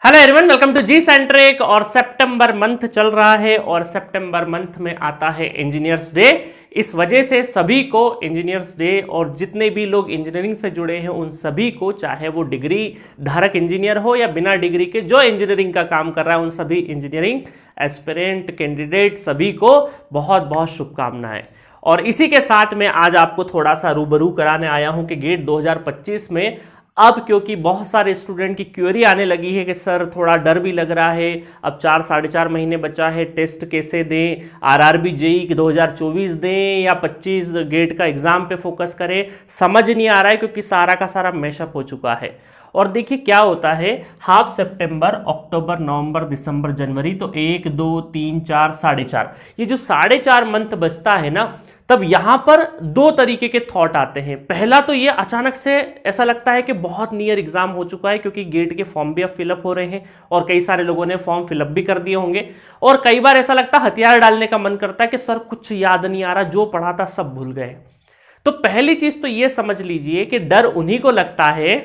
Hello everyone, welcome to G centric. और सितंबर month चल रहा है और सितंबर मंथ में आता है इंजीनियर्स डे। इस वजह से सभी को इंजीनियर्स डे और जितने भी लोग इंजीनियरिंग से जुड़े हैं उन सभी को, चाहे वो डिग्री धारक इंजीनियर हो या बिना डिग्री के जो इंजीनियरिंग का काम कर रहा है, उन सभी इंजीनियरिंग एस्पिरेंट कैंडिडेट सभी को बहुत बहुत शुभकामनाएं। और इसी के साथ में आज आपको थोड़ा सा रूबरू कराने आया हूं कि गेट 2025 में अब क्योंकि बहुत सारे स्टूडेंट की क्वेरी आने लगी है कि सर थोड़ा डर भी लग रहा है, अब 4-4.5 महीने बचा है, टेस्ट कैसे दें, आरआरबी जेईई 2024 दें या 25 गेट का एग्जाम पे फोकस करें, समझ नहीं आ रहा है क्योंकि सारा का सारा मैशअप हो चुका है। और देखिए क्या होता है, हाफ सितंबर, अक्टूबर, नवंबर, दिसंबर, जनवरी, तो 1 2 3 4 4.5, ये जो 4.5 मंथ बचता है ना, तब यहां पर दो तरीके के थॉट आते हैं। पहला तो ये अचानक से ऐसा लगता है कि बहुत नियर एग्जाम हो चुका है क्योंकि गेट के फॉर्म भी अब फिलअप हो रहे हैं और कई सारे लोगों ने फॉर्म फिलअप भी कर दिए होंगे। और कई बार ऐसा लगता है हथियार डालने का मन करता है कि सर कुछ याद नहीं आ रहा, जो पढ़ा था सब भूल गए। तो पहली चीज तो ये समझ लीजिए कि डर उन्हीं को लगता है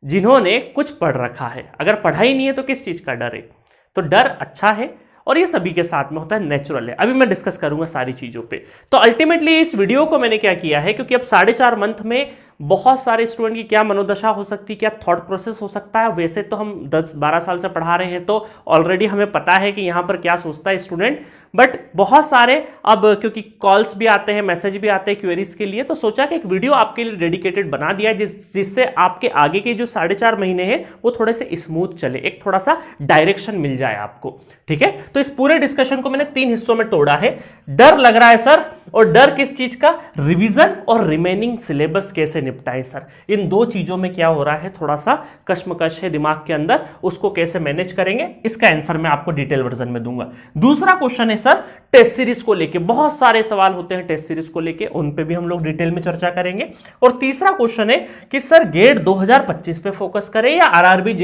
जिन्होंने कुछ पढ़ रखा है। अगर पढ़ाई नहीं है तो किस चीज का डर है? तो डर अच्छा है और ये सभी के साथ में होता है, नेचुरल है। अभी मैं डिस्कस करूंगा सारी चीजों पे। तो अल्टीमेटली इस वीडियो को मैंने क्या किया है, क्योंकि अब 4.5 मंथ में बहुत सारे स्टूडेंट की क्या मनोदशा हो सकती है, क्या थॉट प्रोसेस हो सकता है। वैसे तो हम 10-12 साल से पढ़ा रहे हैं तो ऑलरेडी हमें पता है कि यहाँ पर क्या सोचता है स्टूडेंट, बट बहुत सारे अब क्योंकि कॉल्स भी आते हैं, मैसेज भी आते हैं क्वेरीज के लिए, तो सोचा कि एक वीडियो आपके लिए डेडिकेटेड बना दिया है जिससे आपके आगे के जो 4.5 महीने हैं वो थोड़े से स्मूथ चले, एक थोड़ा सा डायरेक्शन मिल जाए आपको। ठीक है, तो इस पूरे डिस्कशन को मैंने 3 हिस्सों में तोड़ा है। डर लग रहा है सर, और डर किस चीज का? रिवीजन और रिमेनिंग सिलेबस कैसे निपटाएं सर। इन दो चीजों में क्या हो रहा है, थोड़ा सा कश्मकश है दिमाग के अंदर, उसको कैसे मैनेज करेंगे, इसका आंसर मैं आपको डिटेल वर्जन में दूंगा। दूसरा क्वेश्चन है सर टेस्ट सीरीज को लेके, बहुत सारे सवाल होते हैं टेस्ट सीरीज को लेके, उन पे भी हम लोग डिटेल में चर्चा करेंगे। और तीसरा क्वेश्चन है कि सर गेट 2025 पे फोकस करें या आरआरबी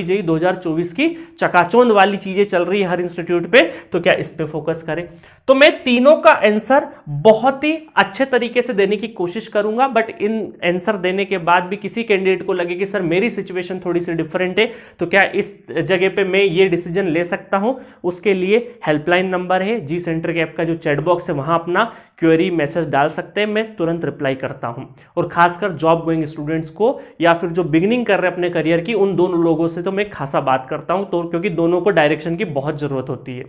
जेईई 2024 की चकाचौंध वाली चीजें चल रही है हर इंस्टीट्यूट पे, तो क्या इस पे फोकस करें। तो मैं तीनों का आंसर बहुत ही अच्छे तरीके से देने की कोशिश करूंगा, बट इन आंसर देने के बाद भी किसी कैंडिडेट को लगे कि सर मेरी सिचुएशन थोड़ी सी डिफरेंट है, तो क्या इस जगह पे मैं ये डिसीजन ले सकता हूं, उसके लिए हेल्पलाइन नंबर है जी सेंट्रिक ऐप का जो चैट बॉक्स है, वहां अपना क्वेरी मैसेज डाल सकते हैं, मैं तुरंत रिप्लाई करता हूं। और खासकर जॉब गोइंग स्टूडेंट्स को या फिर जो बिगिनिंग कर रहे हैं अपने करियर की, उन दोनों लोगों से तो मैं खासा बात करता हूं, तो क्योंकि दोनों को डायरेक्शन की बहुत जरूरत होती है।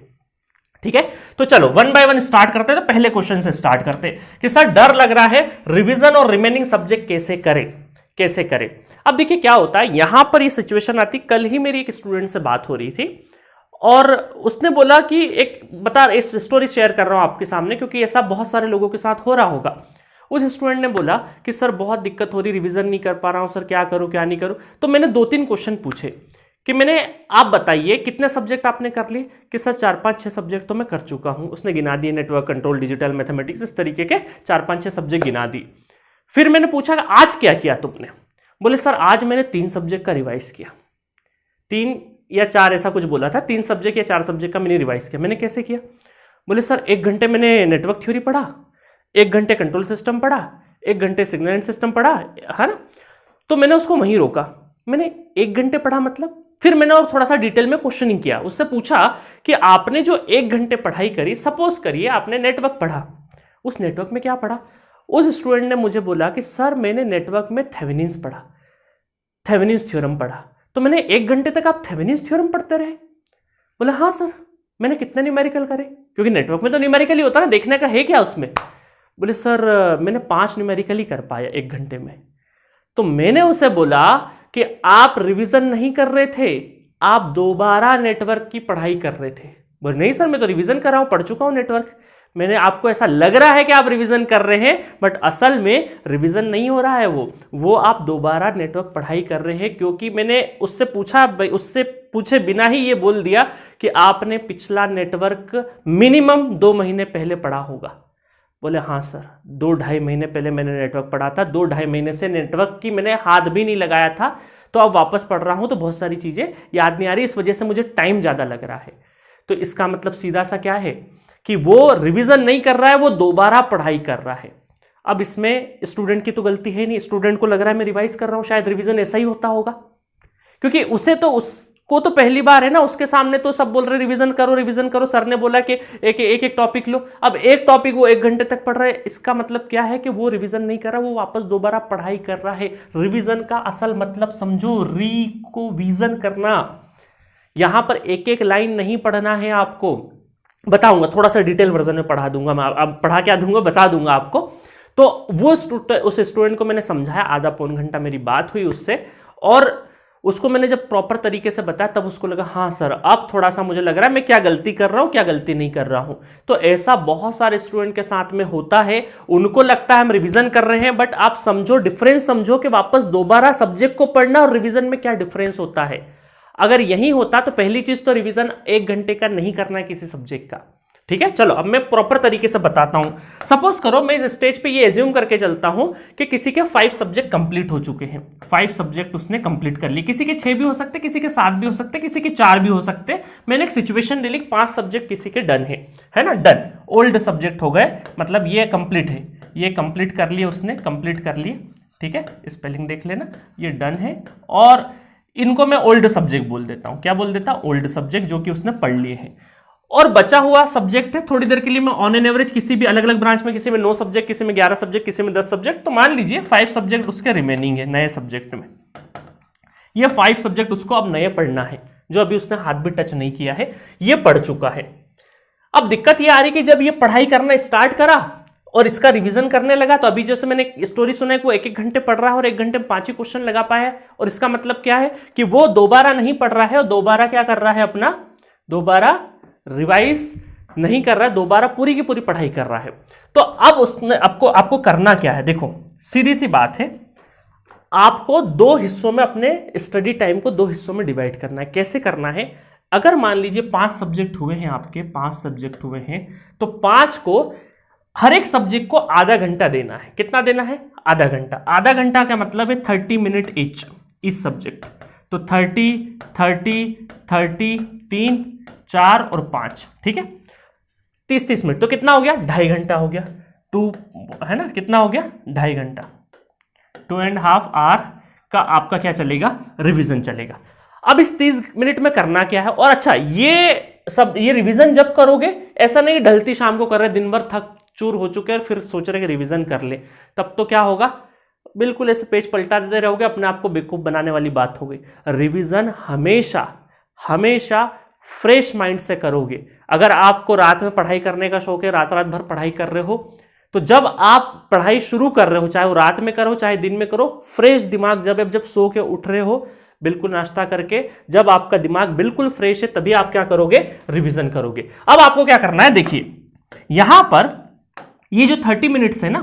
ठीक है, तो चलो वन बाय वन स्टार्ट करते हैं। तो पहले क्वेश्चन से स्टार्ट करते हैं कि सर डर लग रहा है, रिवीजन और रिमेनिंग सब्जेक्ट कैसे करें। अब देखिए क्या होता है, यहां पर ये सिचुएशन आती, कल ही मेरी एक स्टूडेंट से बात हो रही थी और उसने बोला कि इस स्टोरी शेयर कर रहा हूं आपके सामने क्योंकि ऐसा बहुत सारे लोगों के साथ हो रहा होगा। उस स्टूडेंट ने बोला कि सर बहुत दिक्कत हो रही, रिवीजन नहीं कर पा रहा हूं सर, क्या करूं क्या नहीं करूं। तो मैंने 2-3 क्वेश्चन पूछे कि आप बताइए कितने सब्जेक्ट आपने कर लिए, कि सर 4-5-6 सब्जेक्ट तो मैं कर चुका हूं। उसने गिना दिए, नेटवर्क कंट्रोल, डिजिटल मैथमेटिक्स, इस तरीके के 4-5-6 सब्जेक्ट गिना दी। फिर मैंने पूछा आज क्या किया तुमने? बोले सर आज मैंने 3 सब्जेक्ट का रिवाइज किया, 3 या 4 ऐसा कुछ बोला था, 3 सब्जेक्ट या 4 सब्जेक्ट का मैंने रिवाइज किया। मैंने कैसे किया? बोले सर 1 घंटे मैंने नेटवर्क थ्योरी पढ़ा, 1 घंटे कंट्रोल सिस्टम पढ़ा, 1 घंटे सिग्नल एंड सिस्टम पढ़ा, है ना। तो मैंने उसको वहीं रोका, मैंने 1 घंटे पढ़ा मतलब। फिर मैंने और थोड़ा सा डिटेल में क्वेश्चनिंग किया, उससे पूछा कि आपने जो 1 घंटे पढ़ाई करी, सपोज करिए आपने नेटवर्क पढ़ा, उस नेटवर्क में क्या पढ़ा? उस स्टूडेंट ने मुझे बोला कि सर मैंने नेटवर्क में थेवेनिन्स पढ़ा, थेवेनिन्स थ्योरम पढ़ा। तो मैंने 1 घंटे तक आप थेवेनिन्स थ्योरम पढ़ते रहे? बोला हाँ सर। मैंने कितने न्यूमेरिकल करे, क्योंकि नेटवर्क में तो न्यूमेरिकल ही होता ना, देखने का है क्या उसमें। बोले सर मैंने 5 न्यूमेरिकल ही कर पाया 1 घंटे में। तो मैंने उसे बोला कि आप रिवीजन नहीं कर रहे थे, आप दोबारा नेटवर्क की पढ़ाई कर रहे थे। बोले नहीं सर मैं तो रिवीजन कर रहा हूं, पढ़ चुका हूं नेटवर्क। मैंने आपको ऐसा लग रहा है कि आप रिवीजन कर रहे हैं, बट असल में रिवीजन नहीं हो रहा है, वो आप दोबारा नेटवर्क पढ़ाई कर रहे हैं, क्योंकि मैंने उससे पूछे बिना ही ये बोल दिया कि आपने पिछला नेटवर्क मिनिमम 2 महीने पहले पढ़ा होगा। बोले हाँ सर 2-2.5 महीने पहले मैंने नेटवर्क पढ़ा था, 2-2.5 महीने से नेटवर्क की मैंने हाथ भी नहीं लगाया था, तो अब वापस पढ़ रहा हूं तो बहुत सारी चीजें याद नहीं आ रही, इस वजह से मुझे टाइम ज्यादा लग रहा है। तो इसका मतलब सीधा सा क्या है कि वो रिवीजन नहीं कर रहा है, वो दोबारा पढ़ाई कर रहा है। अब इसमें स्टूडेंट की तो गलती है नहीं, स्टूडेंट को लग रहा है मैं रिवाइज कर रहा हूं, शायद रिवीजन ऐसा ही होता होगा, क्योंकि उसे तो को तो पहली बार है ना, उसके सामने तो सब बोल रहे रिवीजन करो, सर ने बोला कि एक टॉपिक लो। अब एक टॉपिक वो 1 घंटे तक पढ़ रहा है, इसका मतलब क्या है कि वो रिवीजन नहीं कर रहा, वो वापस दोबारा पढ़ाई कर रहा है। रिवीजन का असल मतलब समझो, रिवीजन करना। यहां पर एक एक लाइन नहीं पढ़ना है आपको, बताऊंगा थोड़ा सा डिटेल वर्जन में पढ़ा दूंगा मैं, अब पढ़ा क्या दूंगा बता दूंगा आपको। तो वो उस स्टूडेंट को मैंने समझाया, आधा पौन घंटा मेरी बात हुई उससे, और उसको मैंने जब प्रॉपर तरीके से बताया तब उसको लगा हाँ सर अब थोड़ा सा मुझे लग रहा है मैं क्या गलती कर रहा हूं क्या गलती नहीं कर रहा हूं। तो ऐसा बहुत सारे स्टूडेंट के साथ में होता है, उनको लगता है हम रिवीजन कर रहे हैं, बट आप समझो डिफरेंस समझो कि वापस दोबारा सब्जेक्ट को पढ़ना और रिवीजन में क्या डिफरेंस होता है। अगर यही होता तो पहली चीज तो रिवीजन 1 घंटे का नहीं करना है किसी सब्जेक्ट का, ठीक है। चलो अब मैं प्रॉपर तरीके से बताता हूं। सपोज करो मैं इस स्टेज पे ये एज्यूम करके चलता हूं कि किसी के 5 सब्जेक्ट कंप्लीट हो चुके हैं, 5 सब्जेक्ट उसने कंप्लीट कर लिए, किसी के 6 भी हो सकते, किसी के 7 भी हो सकते, किसी के 4 भी हो सकते। मैंने एक सिचुएशन ले ली, 5 सब्जेक्ट किसी के डन है ना, डन ओल्ड सब्जेक्ट हो गए, मतलब ये कंप्लीट है, ये कंप्लीट कर लिए उसने, कंप्लीट कर लिए, ठीक है। स्पेलिंग देख लेना, ये डन है, और इनको मैं ओल्ड सब्जेक्ट बोल देता हूं। क्या बोल देता हूं? ओल्ड सब्जेक्ट, जो कि उसने पढ़ लिए हैं। और बचा हुआ सब्जेक्ट है, थोड़ी देर के लिए मैं ऑन एन एवरेज किसी भी अलग अलग ब्रांच में, किसी में 9 सब्जेक्ट, किसी में 11 सब्जेक्ट, किसी में 10 सब्जेक्ट, तो मान लीजिए 5 सब्जेक्ट उसके रिमेनिंग है नए सब्जेक्ट में। ये 5 सब्जेक्ट उसको अब नए पढ़ना है, जो अभी उसने हाथ भी टच नहीं किया है, ये पढ़ चुका है। अब दिक्कत ये आ रही कि जब ये पढ़ाई करना स्टार्ट करा और इसका रिवीजन करने लगा, तो अभी जैसे मैंने स्टोरी सुना है कि वो 1-1 घंटे पढ़ रहा है और 1 घंटे में 5 ही क्वेश्चन लगा पाया है। और इसका मतलब क्या है कि वो दोबारा नहीं पढ़ रहा है और दोबारा क्या कर रहा है, अपना दोबारा रिवाइज नहीं कर रहा है, दोबारा पूरी की पूरी पढ़ाई कर रहा है। तो अब उसने आपको करना क्या है, देखो सीधी सी बात है, आपको 2 हिस्सों में अपने स्टडी टाइम को 2 हिस्सों में डिवाइड करना है। कैसे करना है? अगर मान लीजिए 5 सब्जेक्ट हुए हैं, आपके 5 सब्जेक्ट हुए हैं, तो 5 को हर एक सब्जेक्ट को आधा घंटा देना है। कितना देना है? आधा घंटा। आधा घंटा का मतलब है 30 मिनट इच सब्जेक्ट। तो 30 3 4 और 5, ठीक है, 30 मिनट, तो कितना हो गया? 2.5 घंटा हो गया। 2 है ना, कितना हो गया? 2.5 घंटा। 2.5 आवर का आपका क्या चलेगा? रिवीजन चलेगा। अब इस 30 मिनट में करना क्या है? और अच्छा, ये रिवीजन जब करोगे, ऐसा नहीं ढलती शाम को कर रहे, दिन भर थक चूर हो चुके हैं, फिर सोच रहे कि रिवीजन कर ले, तब तो क्या होगा? बिल्कुल ऐसे पेज पलटा देते रहोगे, अपने आप को बेवकूफ बनाने वाली बात हो गई। रिवीजन हमेशा फ्रेश माइंड से करोगे। अगर आपको रात में पढ़ाई करने का शौक है, रात भर पढ़ाई कर रहे हो, तो जब आप पढ़ाई शुरू कर रहे हो, चाहे वो रात में करो चाहे दिन में करो, फ्रेश दिमाग जब सो के उठ रहे हो, बिल्कुल नाश्ता करके, जब आपका दिमाग बिल्कुल फ्रेश है, तभी आप क्या करोगे? रिवीजन करोगे। अब आपको क्या करना है, देखिए यहां पर ये जो 30 मिनट्स है ना,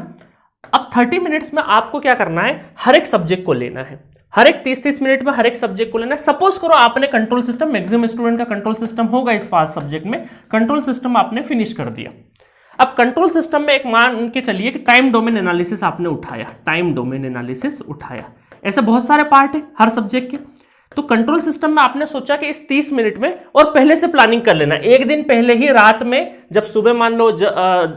अब 30 मिनट्स में आपको क्या करना है? हर एक सब्जेक्ट को लेना है, हर एक 30-30 मिनट में हर एक सब्जेक्ट को लेना है। सपोज करो आपने कंट्रोल सिस्टम, मैक्सिमम स्टूडेंट का कंट्रोल सिस्टम होगा इस 5 सब्जेक्ट में, कंट्रोल सिस्टम आपने फिनिश कर दिया। अब कंट्रोल सिस्टम में एक मान के चलिए कि टाइम डोमेन एनालिसिस आपने उठाया, टाइम डोमेन एनालिसिस उठाया। ऐसे बहुत सारे पार्ट है हर सब्जेक्ट के। तो कंट्रोल सिस्टम में आपने सोचा कि इस 30 मिनट में, और पहले से प्लानिंग कर लेना, एक दिन पहले ही रात में, जब सुबह मान लो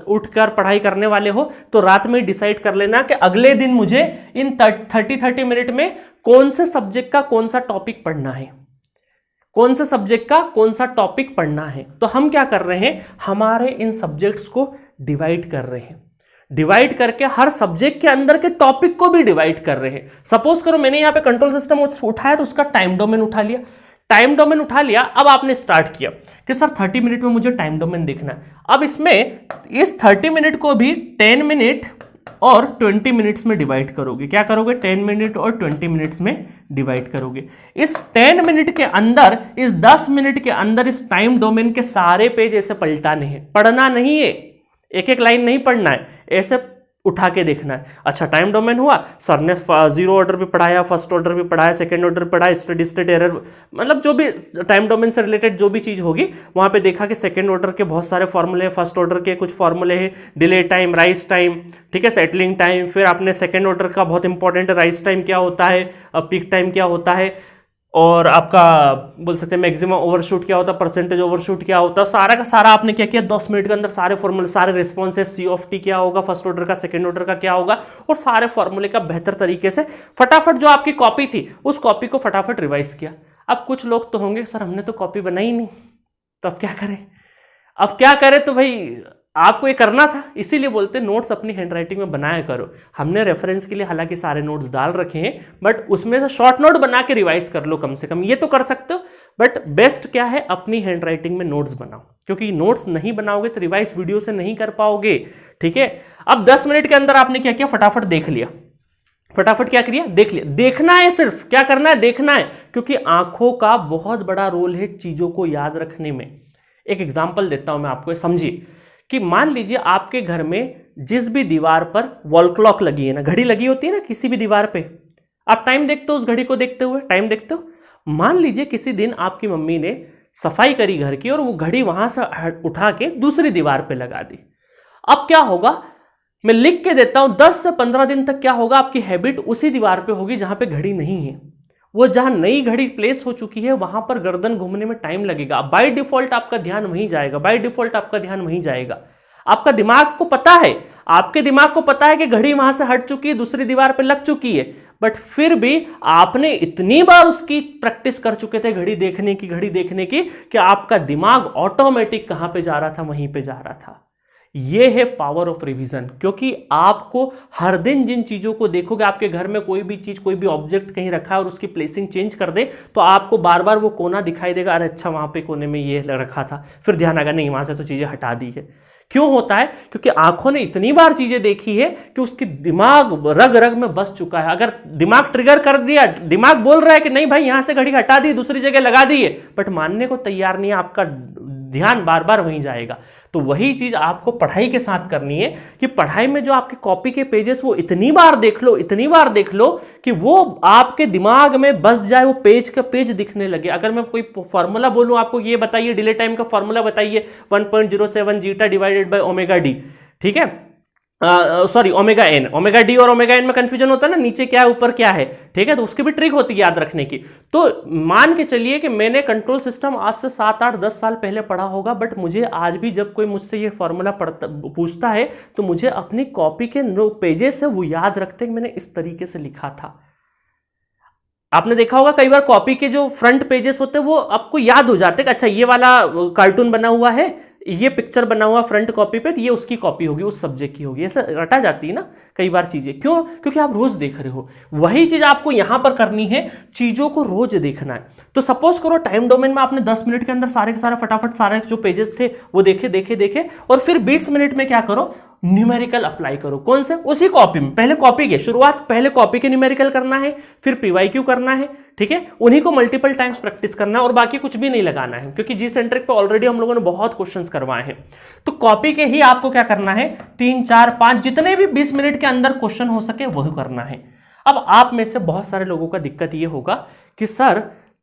उठकर पढ़ाई करने वाले हो, तो रात में डिसाइड कर लेना कि अगले दिन मुझे इन 30 मिनट में कौन से सब्जेक्ट का कौन सा टॉपिक पढ़ना है, कौन से सब्जेक्ट का कौन सा टॉपिक पढ़ना है। तो हम क्या कर रहे हैं? हमारे इन सब्जेक्ट्स को डिवाइड कर रहे हैं, डिवाइड करके हर सब्जेक्ट के अंदर के टॉपिक को भी डिवाइड कर रहे हैं। सपोज करो मैंने यहां पे कंट्रोल सिस्टम उठाया, तो उसका टाइम डोमेन उठा लिया, टाइम डोमेन उठा लिया। अब आपने स्टार्ट किया कि सर 30 मिनट में मुझे टाइम डोमेन देखना है। अब इसमें इस 30 मिनट को भी 10 मिनट और 20 मिनट्स में डिवाइड करोगे। क्या करोगे? 10 मिनट और 20 मिनट्स में डिवाइड करोगे। इस 10 मिनट के अंदर, इस 10 मिनट के अंदर इस टाइम डोमेन के सारे पेज ऐसे पलटाने हैं, पढ़ना नहीं है, एक एक लाइन नहीं पढ़ना है, ऐसे उठा के देखना है। अच्छा, टाइम डोमेन हुआ, सर ने 0 ऑर्डर भी पढ़ाया, फर्स्ट ऑर्डर भी पढ़ाया, सेकंड ऑर्डर पढ़ाया, स्टेडी स्टेट एरर, मतलब जो भी टाइम डोमेन से रिलेटेड जो भी चीज होगी, वहां पे देखा कि सेकंड ऑर्डर के बहुत सारे फॉर्मूले हैं, फर्स्ट ऑर्डर के कुछ फॉर्मूले हैं, डिले टाइम, राइज टाइम, ठीक है, सेटलिंग टाइम। फिर आपने सेकंड ऑर्डर का बहुत इंपॉर्टेंट राइज टाइम क्या होता है, पीक टाइम क्या होता है, और आपका बोल सकते हैं मैक्सिमम ओवरशूट क्या होता है, परसेंटेज ओवरशूट क्या होता है, सारा का सारा आपने क्या किया? 10 मिनट के अंदर सारे फॉर्मूले, सारे रिस्पॉन्सेस, सी ऑफ टी क्या होगा, फर्स्ट ऑर्डर का, सेकंड ऑर्डर का क्या होगा, और सारे फॉर्मूले का बेहतर तरीके से फटाफट, जो आपकी कॉपी थी उस कॉपी को फटाफट रिवाइज किया। अब कुछ लोग तो होंगे सर हमने तो कॉपी बनाई नहीं, तो अब क्या करें, अब क्या करें, तो भाई आपको ये करना था, इसीलिए बोलते हैं नोट्स अपनी हैंडराइटिंग में बनाया करो। हमने रेफरेंस के लिए हालांकि सारे नोट्स डाल रखे हैं, बट उसमें से शॉर्ट नोट बना के रिवाइज कर लो कम से कम, ये तो कर सकते हो, बट बेस्ट क्या है अपनी हैंडराइटिंग में नोट्स बनाओ, क्योंकि नोट्स नहीं बनाओगे तो रिवाइज वीडियो से नहीं कर पाओगे। ठीक है, अब 10 मिनट के अंदर आपने क्या किया, फटाफट देख लिया, फटाफट क्या करिए, देख लिया, देखना है, सिर्फ क्या करना है, देखना है, क्योंकि आंखों का बहुत बड़ा रोल है चीजों को याद रखने में। एक एग्जांपल देता हूं मैं आपको, समझिए कि मान लीजिए आपके घर में जिस भी दीवार पर वॉल क्लॉक लगी है ना, घड़ी लगी होती है ना किसी भी दीवार पे, आप टाइम देखते हो, उस घड़ी को देखते हुए टाइम देखते हो। मान लीजिए किसी दिन आपकी मम्मी ने सफाई करी घर की और वो घड़ी वहां से उठा के दूसरी दीवार पे लगा दी। अब क्या होगा, मैं लिख के देता हूं, 10 से 15 दिन तक क्या होगा, आपकी हैबिट उसी दीवार पे होगी जहां पे घड़ी नहीं है। वो जहां नई घड़ी प्लेस हो चुकी है वहां पर गर्दन घूमने में टाइम लगेगा, बाय डिफॉल्ट आपका ध्यान वहीं जाएगा, बाय डिफॉल्ट आपका ध्यान वहीं जाएगा। आपका दिमाग को पता है, आपके दिमाग को पता है कि घड़ी वहां से हट चुकी है, दूसरी दीवार पे लग चुकी है, बट फिर भी आपने इतनी बार उसकी प्रैक्टिस कर चुके थे घड़ी देखने की कि आपका दिमाग ऑटोमेटिक कहां पे जा रहा था, वहीं पे जा रहा था। ये है पावर ऑफ रिवीजन, क्योंकि आपको हर दिन जिन चीजों को देखोगे, आपके घर में कोई भी चीज, कोई भी ऑब्जेक्ट कहीं रखा है और उसकी प्लेसिंग चेंज कर दे तो आपको बार बार वो कोना दिखाई देगा, अरे अच्छा वहां पे कोने में ये रखा था, फिर ध्यान आएगा नहीं वहां से तो चीजें हटा दी है। क्यों होता है, क्योंकि आंखों ने इतनी बार चीजें देखी है कि उसकी दिमाग रग रग में बस चुका है। अगर दिमाग ट्रिगर कर दिया, दिमाग बोल रहा है कि नहीं भाई यहां से घड़ी हटा दी, दूसरी जगह लगा दी है, बट मानने को तैयार नहीं है, आपका ध्यान बार बार वहीं जाएगा। तो वही चीज आपको पढ़ाई के साथ करनी है कि पढ़ाई में जो आपके कॉपी के पेजेस वो इतनी बार देख लो, इतनी बार देख लो कि वो आपके दिमाग में बस जाए, वो पेज का पेज दिखने लगे। अगर मैं कोई फॉर्मूला बोलूं आपको, ये बताइए डिले टाइम का फॉर्मूला बताइए, 1.07 zeta divided by omega D, ठीक है, sorry omega N, omega D और ओमेगा एन में कंफ्यूजन होता है ना, नीचे क्या है ऊपर क्या है, ठीक है, तो उसकी भी ट्रिक होती है याद रखने की। तो मान के चलिए कि मैंने कंट्रोल सिस्टम आज से 7-8-10 साल पहले पढ़ा होगा, बट मुझे आज भी जब कोई मुझसे ये फॉर्मूला पूछता है तो मुझे अपनी कॉपी के पेजेस से वो याद रखते हैं कि मैंने इस तरीके से लिखा था। आपने देखा होगा कई बार कॉपी के जो फ्रंट पेजेस होते हैं वो आपको याद हो जाते हैं, अच्छा ये वाला कार्टून बना हुआ है, ये पिक्चर बना हुआ फ्रंट कॉपी पे, तो ये उसकी कॉपी होगी, उस सब्जेक्ट की होगी, ऐसा रटा जाती है ना कई बार चीजें। क्यों, क्योंकि आप रोज देख रहे हो। वही चीज आपको यहां पर करनी है, चीजों को रोज देखना है। तो सपोज करो टाइम डोमेन में आपने 10 मिनट के अंदर सारे के सारे फटाफट सारे जो पेजेस थे वो देखे और फिर 20 मिनट में क्या करो, न्यूमेरिकल अप्लाई करो। कौन से, उसी कॉपी में, पहले कॉपी के शुरुआत, पहले कॉपी के न्यूमेरिकल करना है, फिर पीवाईक्यू करना है, ठीक है, उन्हीं को मल्टीपल टाइम्स प्रैक्टिस करना है और बाकी कुछ भी नहीं लगाना है, क्योंकि जी सेंट्रिक पे ऑलरेडी हम लोगों ने बहुत क्वेश्चंस करवाए हैं। तो कॉपी के ही आपको क्या करना है, 3, 4, 5 जितने भी 20 मिनट के अंदर क्वेश्चन हो सके वह करना है। अब आप में से बहुत सारे लोगों का दिक्कत यह होगा कि सर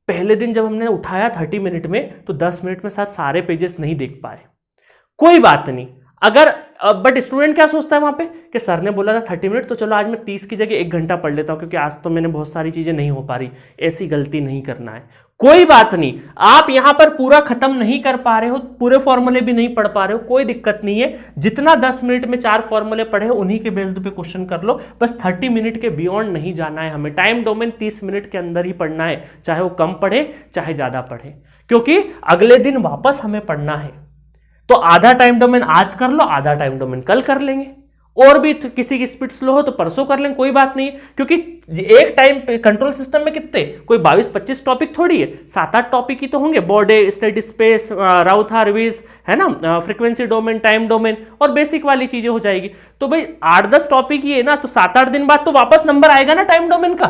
पहले दिन जब हमने उठाया 30 मिनट में तो 10 मिनट में सारे पेजेस नहीं देख पाए। कोई बात नहीं, अगर बट स्टूडेंट क्या सोचता है वहां पे कि सर ने बोला था 30 मिनट, तो चलो आज मैं 30 की जगह 1 घंटा पढ़ लेता हूं क्योंकि आज तो मैंने बहुत सारी चीजें नहीं हो पा रही। ऐसी गलती नहीं करना है। कोई बात नहीं, आप यहां पर पूरा खत्म नहीं कर पा रहे हो, पूरे फॉर्मूले भी नहीं पढ़ पा रहे हो, कोई दिक्कत नहीं है। जितना 10 मिनट में 4 फॉर्मूले पढ़े उन्हीं के बेस्ड पे क्वेश्चन कर लो, बस 30 मिनट के बियॉन्ड नहीं जाना है हमें। टाइम डोमेन 30 मिनट के अंदर ही पढ़ना है, चाहे वो कम पढ़े चाहे ज्यादा पढ़े, क्योंकि अगले दिन वापस हमें पढ़ना है। तो आधा टाइम डोमेन आज कर लो, आधा टाइम डोमेन कल कर लेंगे, और भी किसी की स्पीड स्लो हो तो परसों कर लेंगे, कोई बात नहीं है। क्योंकि एक टाइम कंट्रोल सिस्टम में कितने, कोई 22-25 टॉपिक थोड़ी है, 7-8 टॉपिक ही तो होंगे, बॉर्डे, स्टेट स्पेस, राउथ हार्विस, है ना, फ्रीक्वेंसी डोमेन, टाइम डोमेन और बेसिक वाली चीजें हो जाएगी। तो भाई 8-10 टॉपिक ही है ना, तो 7-8 दिन बाद तो वापस नंबर आएगा ना टाइम डोमेन का,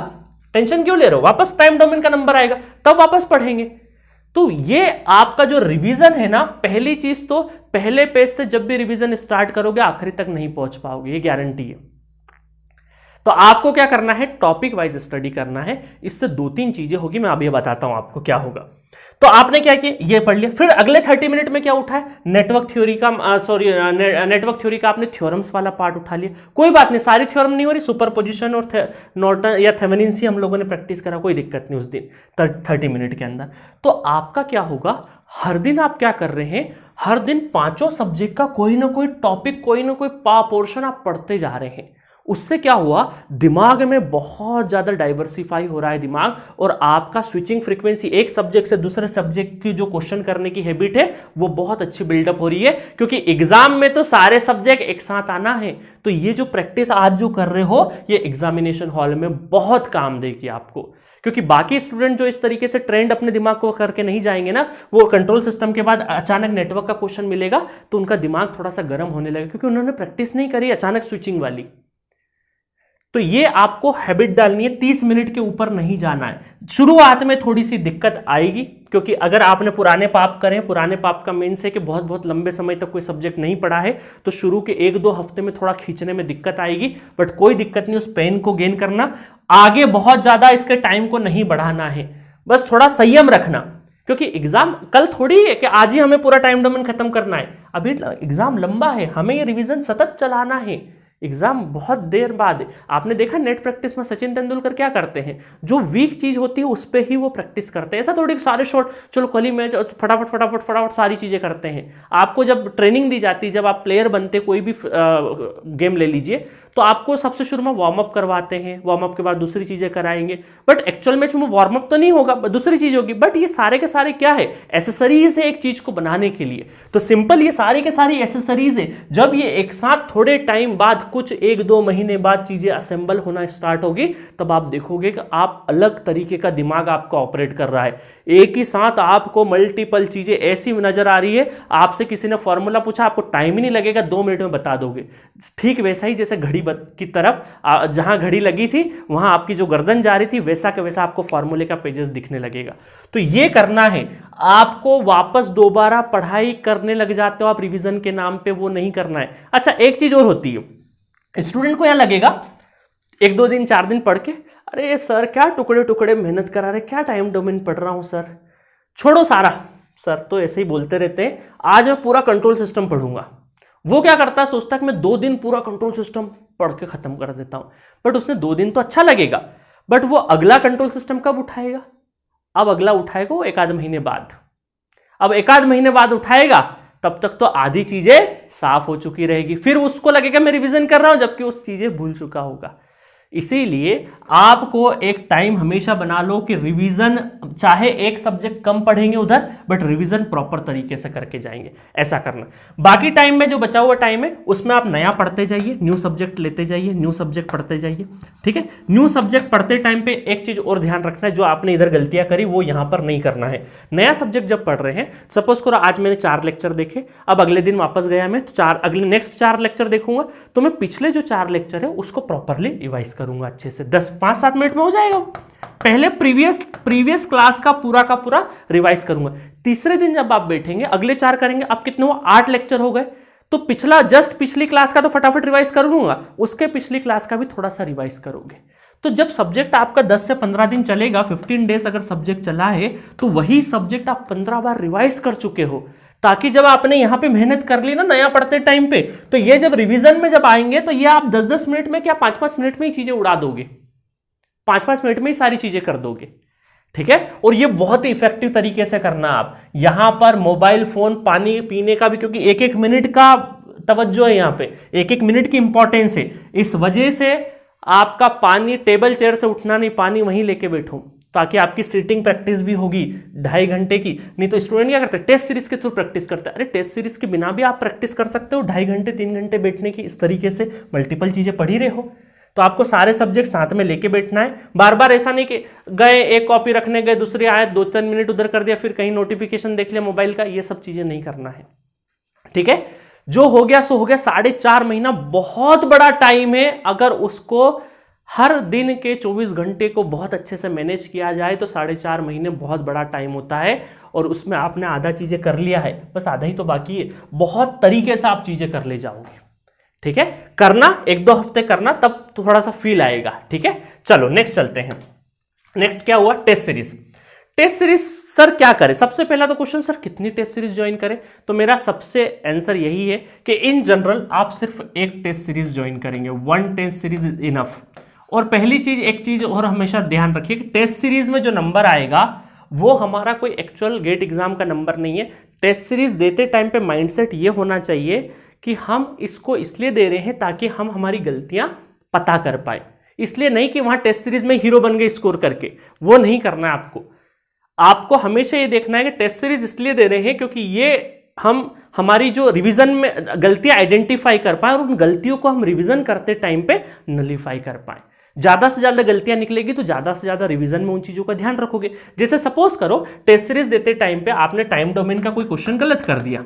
टेंशन क्यों ले रहे हो, वापस टाइम डोमेन का नंबर आएगा, तब वापस पढ़ेंगे। तो ये आपका जो रिवीजन है ना, पहली चीज तो पहले पेज से जब भी रिवीजन स्टार्ट करोगे आखिरी तक नहीं पहुंच पाओगे, ये गारंटी है। तो आपको क्या करना है, टॉपिक वाइज स्टडी करना है। इससे 2-3 चीजें होगी, मैं अभी बताता हूं आपको क्या होगा। तो आपने क्या किया, ये पढ़ लिया, फिर अगले 30 मिनट में क्या उठा है, नेटवर्क थ्योरी का नेटवर्क थ्योरी का आपने थ्योरम्स वाला पार्ट उठा लिया। कोई बात नहीं, सारी थ्योरम नहीं हो रही, सुपरपोजिशन और नॉर्टन या थेवेनिन्स ही हम लोगों ने प्रैक्टिस करा, कोई दिक्कत नहीं उस दिन 30 मिनट के अंदर। तो आपका क्या होगा, हर दिन आप क्या कर रहे हैं, हर दिन 5 सब्जेक्ट का कोई ना कोई टॉपिक, कोई ना कोई पोर्शन आप पढ़ते जा रहे हैं। उससे क्या हुआ, दिमाग में बहुत ज्यादा डाइवर्सिफाई हो रहा है दिमाग, और आपका स्विचिंग फ्रीक्वेंसी, एक सब्जेक्ट से दूसरे सब्जेक्ट की जो क्वेश्चन करने की हैबिट है वो बहुत अच्छी बिल्डअप हो रही है, क्योंकि एग्जाम में तो सारे सब्जेक्ट एक साथ आना है। तो ये जो प्रैक्टिस आज जो कर रहे हो ये एग्जामिनेशन हॉल में बहुत काम देगी आपको, क्योंकि बाकी स्टूडेंट जो इस तरीके से ट्रेंड अपने दिमाग को करके नहीं जाएंगे ना, वो कंट्रोल सिस्टम के बाद अचानक नेटवर्क का क्वेश्चन मिलेगा तो उनका दिमाग थोड़ा सा गर्म होने लगेगा, क्योंकि उन्होंने प्रैक्टिस नहीं करी अचानक स्विचिंग वाली। तो ये आपको हैबिट डालनी है, 30 मिनट के ऊपर नहीं जाना है। शुरुआत में थोड़ी सी दिक्कत आएगी, क्योंकि अगर आपने पुराने पाप करें, पुराने पाप का मीन्स है कि बहुत बहुत लंबे समय तक कोई सब्जेक्ट नहीं पढ़ा है, तो शुरू के 1-2 हफ्ते में थोड़ा खींचने में दिक्कत आएगी, बट कोई दिक्कत नहीं, उस पेन को गेन करना, आगे बहुत ज्यादा इसके टाइम को नहीं बढ़ाना है, बस थोड़ा संयम रखना, क्योंकि एग्जाम कल थोड़ी है कि आज ही हमें पूरा टाइम डोमेन खत्म करना है, अभी एग्जाम लंबा है, हमें ये रिवीजन सतत चलाना है, एग्जाम बहुत देर बाद है। आपने देखा नेट प्रैक्टिस में सचिन तेंदुलकर क्या करते हैं, जो वीक चीज होती है उस पर ही वो प्रैक्टिस करते हैं, ऐसा थोड़ी सारे शॉट चलो कल ही मैच फटाफट फटाफट फटाफट सारी चीजें करते हैं। आपको जब ट्रेनिंग दी जाती है, जब आप प्लेयर बनते, कोई भी गेम ले लीजिए, तो आपको सबसे शुरू में वार्म अप करवाते हैं, वार्म अप के बाद दूसरी चीजें कराएंगे, बट एक्चुअल मैच में वार्म अप तो नहीं होगा, दूसरी चीज होगी, बट ये सारे के सारे क्या है, एसेसरीज है एक चीज को बनाने के लिए। तो सिंपल ये सारी के सारी एसेसरीज है, जब ये एक साथ थोड़े टाइम बाद, कुछ 1-2 महीने बाद चीजें असेंबल होना स्टार्ट होगी, तब आप देखोगे कि आप अलग तरीके का दिमाग आपका ऑपरेट कर रहा है, एक ही साथ आपको मल्टीपल चीजें ऐसी नजर आ रही है, आपसे किसी ने फॉर्मूला पूछा, आपको टाइम ही नहीं लगेगा, 2 मिनट में बता दोगे। ठीक वैसा ही जैसे घड़ी की तरफ, जहां घड़ी लगी थी वहां आपकी जो गर्दन जा रही थी, वैसा के वैसा आपको फॉर्मूले का पेजेस दिखने लगेगा। तो ये करना है आपको, वापस दोबारा पढ़ाई करने लग जाते हो आप रिवीजन के नाम पे, वो नहीं करना है। अच्छा, एक चीज और होती है, स्टूडेंट को यहां लगेगा 1-2 दिन 4 दिन पढ़ के, अरे सर क्या टुकड़े टुकड़े मेहनत करा रहे, क्या टाइम डोमेन पढ़ रहा हूं सर, छोड़ो सारा, सर तो ऐसे ही बोलते रहते हैं, आज मैं पूरा कंट्रोल सिस्टम पढ़ूंगा। वो क्या करता है, सोचता है कि मैं 2 दिन पूरा कंट्रोल सिस्टम पढ़ के खत्म कर देता हूं, बट उसने 2 दिन तो अच्छा लगेगा, बट वो अगला कंट्रोल सिस्टम कब उठाएगा, अब अगला उठाएगा वो 1-आध महीने बाद, अब 1-आध महीने बाद उठाएगा, तब तक तो आधी चीजें साफ हो चुकी रहेगी, फिर उसको लगेगा मैं रिवीजन कर रहा हूं, जबकि उस चीजें भूल चुका होगा। इसीलिए आपको एक टाइम हमेशा बना लो कि रिवीजन, चाहे एक सब्जेक्ट कम पढ़ेंगे उधर, बट रिवीजन प्रॉपर तरीके से करके जाएंगे, ऐसा करना। बाकी टाइम में जो बचा हुआ टाइम है उसमें आप नया पढ़ते जाइए, न्यू सब्जेक्ट लेते जाइए, न्यू सब्जेक्ट पढ़ते जाइए, ठीक है। न्यू सब्जेक्ट पढ़ते टाइम पे एक चीज और ध्यान रखना है, जो आपने इधर गलतियां करी वो यहां पर नहीं करना है। नया सब्जेक्ट जब पढ़ रहे हैं, सपोज करो आज मैंने 4 लेक्चर देखे, अब अगले दिन वापस गया मैं तो अगले नेक्स्ट 4 लेक्चर देखूंगा, तो मैं पिछले जो 4 लेक्चर है उसको प्रॉपरली रिवाइज करूंगा अच्छे से, 5-7 मिनट में हो जाएगा। पहले प्रीवियस क्लास का पूरा रिवाइज करूंगा। तीसरे दिन जब आप बैठेंगे, अगले 4 करेंगे, अब कितने हुआ, 8 लेक्चर हो गए, तो पिछली क्लास का तो फटाफट रिवाइज कर लूंगा, उसके पिछली क्लास का भी थोड़ा सा रिवाइज करोगे। तो जब सब्जेक्ट आपका 10 से 15 दिन चलेगा, 15 डेज अगर सब्जेक्ट चला है, तो वही सब्जेक्ट आप 15 बार रिवाइज कर चुके हो, ताकि जब आपने यहां पे मेहनत कर ली ना नया पढ़ते टाइम पे, तो ये जब रिवीजन में जब आएंगे, तो ये आप 10-10 मिनट में क्या 5-5 मिनट में ही चीजें उड़ा दोगे, 5-5 मिनट में ही सारी चीजें कर दोगे, ठीक है। और ये बहुत ही इफेक्टिव तरीके से करना। आप यहां पर मोबाइल फोन, पानी पीने का भी, क्योंकि 1-1 मिनट का तवज्जो है, यहां पे 1-1 मिनट की इंपॉर्टेंस है, इस वजह से आपका पानी, टेबल चेयर से उठना नहीं, पानी वहीं लेके बैठो, ताकि आपकी सीटिंग प्रैक्टिस भी होगी 2.5 घंटे की। नहीं तो स्टूडेंट क्या करते हैं, टेस्ट सीरीज के थ्रू प्रैक्टिस करते हैं। अरे टेस्ट सीरीज के बिना भी आप प्रैक्टिस कर सकते हो, 2.5 घंटे 3 घंटे बैठने की, इस तरीके से मल्टीपल चीजें पढ़ ही रहे हो। तो आपको सारे सब्जेक्ट साथ में लेके बैठना है, बार बार ऐसा नहीं कि गए एक कॉपी रखने गए, दूसरी आए 2-3 मिनट उधर कर दिया, फिर कहीं नोटिफिकेशन देख लिया मोबाइल का, ये सब चीजें नहीं करना है, ठीक है। जो हो गया सो हो गया। 4.5 महीना बहुत बड़ा टाइम है, अगर उसको हर दिन के 24 घंटे को बहुत अच्छे से मैनेज किया जाए तो 4.5 महीने बहुत बड़ा टाइम होता है, और उसमें आपने आधा चीजें कर लिया है, बस आधा ही तो बाकी है, बहुत तरीके से आप चीजें कर ले जाओगे, ठीक है। करना 1-2 हफ्ते करना, तब थोड़ा सा फील आएगा, ठीक है। चलो नेक्स्ट चलते हैं। नेक्स्ट क्या हुआ, test series. Test series sir क्या करें, सबसे पहला तो क्वेश्चन, सर कितनी टेस्ट सीरीज ज्वाइन करें, तो मेरा सबसे आंसर यही है कि इन जनरल आप सिर्फ एक टेस्ट सीरीज ज्वाइन करेंगे, 1 टेस्ट सीरीज इज इनफ। और पहली चीज, एक चीज और हमेशा ध्यान रखिए कि टेस्ट सीरीज में जो नंबर आएगा वो हमारा कोई एक्चुअल गेट एग्जाम का नंबर नहीं है। टेस्ट सीरीज देते टाइम पे माइंडसेट ये होना चाहिए कि हम इसको इसलिए दे रहे हैं ताकि हम हमारी गलतियां पता कर पाए। इसलिए नहीं कि वहां टेस्ट सीरीज में हीरो बन गए स्कोर करके, वो नहीं करना है आपको। आपको हमेशा ये देखना है कि टेस्ट सीरीज इसलिए दे रहे हैं क्योंकि ये हम हमारी जो रिवीजन में गलतियां आइडेंटिफाई कर पाए और उन गलतियों को हम रिवीजन करते टाइम पे नलीफाई कर पाए। ज्यादा से ज्यादा गलतियां निकलेगी तो ज्यादा से ज्यादा रिवीजन में उन चीजों का ध्यान रखोगे। जैसे सपोज करो टेस्ट सीरीज देते टाइम पे आपने टाइम डोमेन का कोई क्वेश्चन गलत कर दिया,